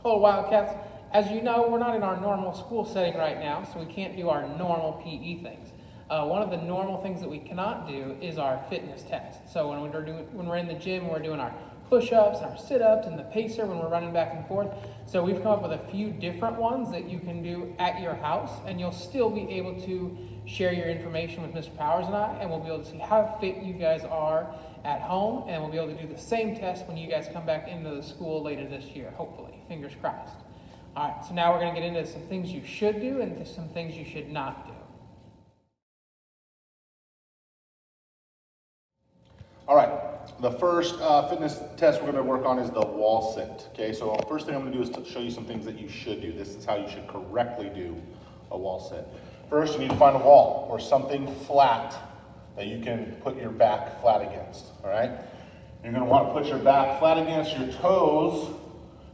Hello, Wildcats. As you know, we're not in our normal school setting right now, so we can't do our normal PE things. One of the normal things that we cannot do is our fitness test. So when we're in the gym, we're doing our push-ups and our sit-ups and the pacer when we're running back and forth. So we've come up with a few different ones that you can do at your house, and you'll still be able to share your information with Mr. Powers and I, and we'll be able to see how fit you guys are at home, and we'll be able to do the same test when you guys come back into the school later this year, hopefully. Fingers crossed. All right, so now we're going to get into some things you should do and some things you should not do. All right, the first fitness test we're going to work on is the wall sit. Okay, so first thing I'm going to do is to show you some things that you should do. This is how you should correctly do a wall sit. First, you need to find a wall or something flat that you can put your back flat against. All right, you're going to want to put your back flat against. Your toes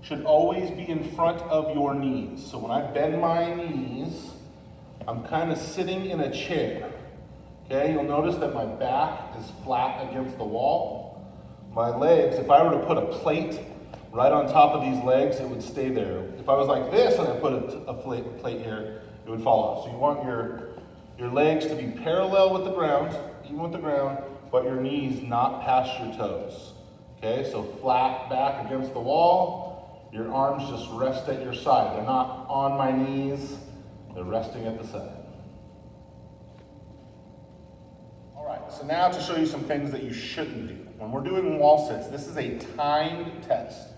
should always be in front of your knees. So when I bend my knees, I'm kind of sitting in a chair. Okay, you'll notice that my back is flat against the wall. My legs, if I were to put a plate right on top of these legs, it would stay there. If I was like this and I put a plate here, it would fall off. So you want your legs to be parallel with the ground, even with the ground, but your knees not past your toes. Okay, so flat back against the wall. Your arms just rest at your side. They're not on my knees, they're resting at the side. All right, so now to show you some things that you shouldn't do. When we're doing wall sits, this is a timed test.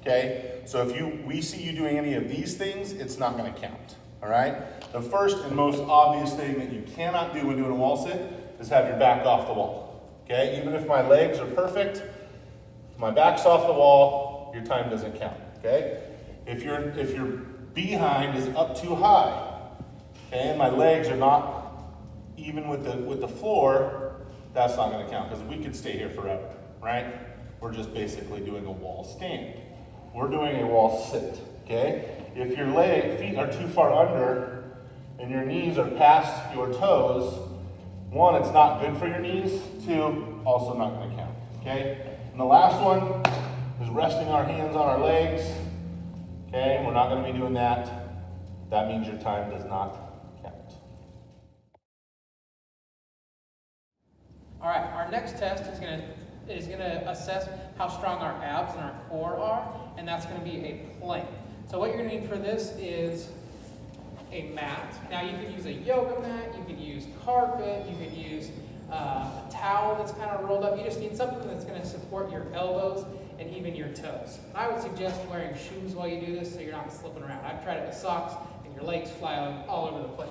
Okay, so if we see you doing any of these things, it's not going to count. All right, the first and most obvious thing that you cannot do when doing a wall sit is have your back off the wall. Okay, even if my legs are perfect, if my back's off the wall, your time doesn't count. Okay, if your behind is up too high, okay, and my legs are not even with the floor, that's not going to count because we could stay here forever, right? We're just basically doing a wall stand. We're doing a wall sit. Okay, if your feet are too far under and your knees are past your toes, one, it's not good for your knees. Two, also not going to count. Okay, and the last one is resting our hands on our legs. Okay, we're not going to be doing that. That means your time does not count. All right, our next test is going to assess how strong our abs and our core are, and that's going to be a plank. So what you're going to need for this is a mat. Now you could use a yoga mat, you could use carpet, you could use a towel that's kind of rolled up. You just need something that's going to support your elbows and even your toes. I would suggest wearing shoes while you do this so you're not slipping around. I've tried it with socks and your legs fly all over the place.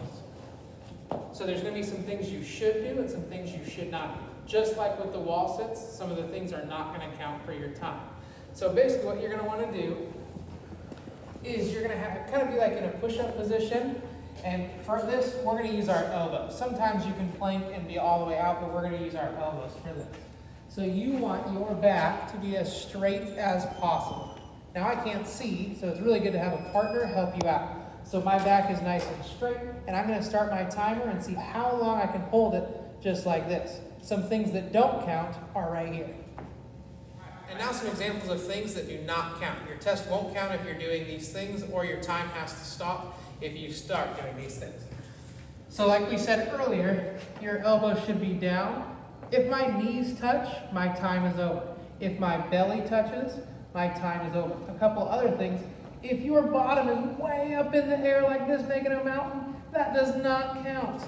So there's going to be some things you should do and some things you should not do. Just like with the wall sits, some of the things are not going to count for your time. So basically what you're going to want to do is you're going to have kind of be like in a push-up position. And for this, we're going to use our elbows. Sometimes you can plank and be all the way out, but we're going to use our elbows for this. So you want your back to be as straight as possible. Now I can't see, so it's really good to have a partner help you out. So my back is nice and straight, and I'm going to start my timer and see how long I can hold it just like this. Some things that don't count are right here. And now some examples of things that do not count. Your test won't count if you're doing these things, or your time has to stop if you start doing these things. So like we said earlier, your elbow should be down. If my knees touch, my time is over. If my belly touches, my time is over. A couple other things. If your bottom is way up in the air like this, making a mountain, that does not count.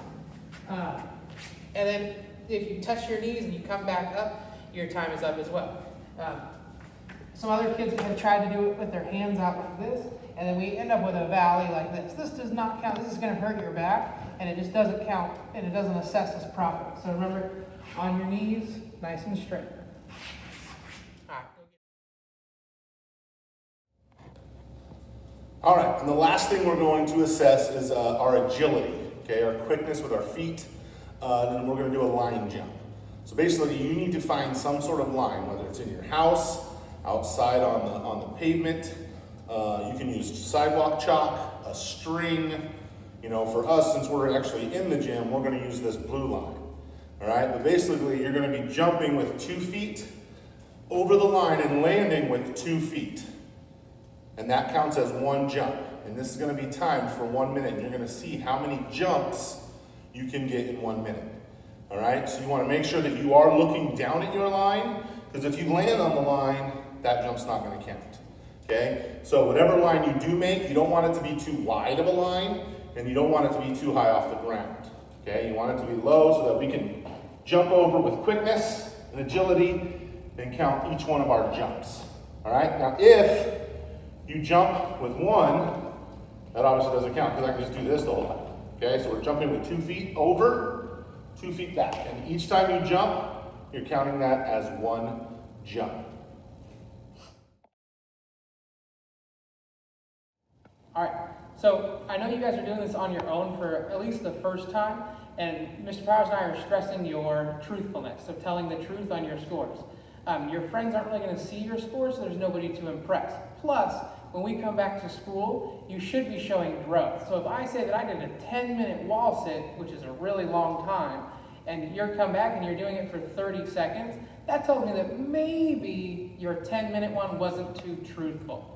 And then if you touch your knees and you come back up, your time is up as well. Some other kids have tried to do it with their hands out like this, and then we end up with a valley like this. This does not count. This is going to hurt your back, and it just doesn't count, and it doesn't assess us properly. So remember, on your knees, nice and straight. All right, and the last thing we're going to assess is our agility, okay, our quickness with our feet, and then we're going to do a line jump. So basically, you need to find some sort of line, whether it's in your house, outside on the pavement. You can use sidewalk chalk, a string. You know, for us, since we're actually in the gym, we're going to use this blue line. All right, but basically, you're going to be jumping with 2 feet over the line and landing with 2 feet. And that counts as one jump. And this is going to be timed for 1 minute. And you're going to see how many jumps you can get in 1 minute. All right, so you want to make sure that you are looking down at your line, because if you land on the line, that jump's not going to count. Okay, so whatever line you do make, you don't want it to be too wide of a line, and you don't want it to be too high off the ground. Okay, you want it to be low so that we can jump over with quickness and agility and count each one of our jumps. All right, now if you jump with one, that obviously doesn't count because I can just do this the whole time. Okay, so we're jumping with 2 feet over, 2 feet back. And each time you jump, you're counting that as one jump. All right, so I know you guys are doing this on your own for at least the first time, and Mr. Powers and I are stressing your truthfulness, of telling the truth on your scores. Your friends aren't really going to see your scores, so there's nobody to impress. Plus, when we come back to school, you should be showing growth. So if I say that I did a 10-minute wall sit, which is a really long time, and you come back and you're doing it for 30 seconds, that tells me that maybe your 10-minute one wasn't too truthful.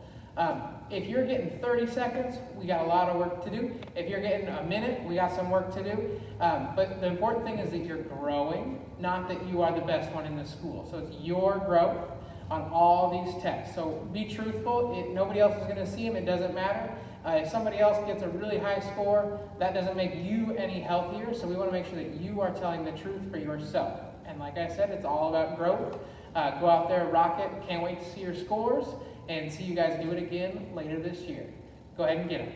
If you're getting 30 seconds, we got a lot of work to do. If you're getting a minute, we got some work to do. But the important thing is that you're growing, not that you are the best one in the school. So it's your growth on all these tests. So be truthful. Nobody else is going to see them. It doesn't matter. If somebody else gets a really high score, that doesn't make you any healthier. So we want to make sure that you are telling the truth for yourself. And like I said, it's all about growth. Go out there, rock it. Can't wait to see your scores. And see you guys do it again later this year. Go ahead and get them.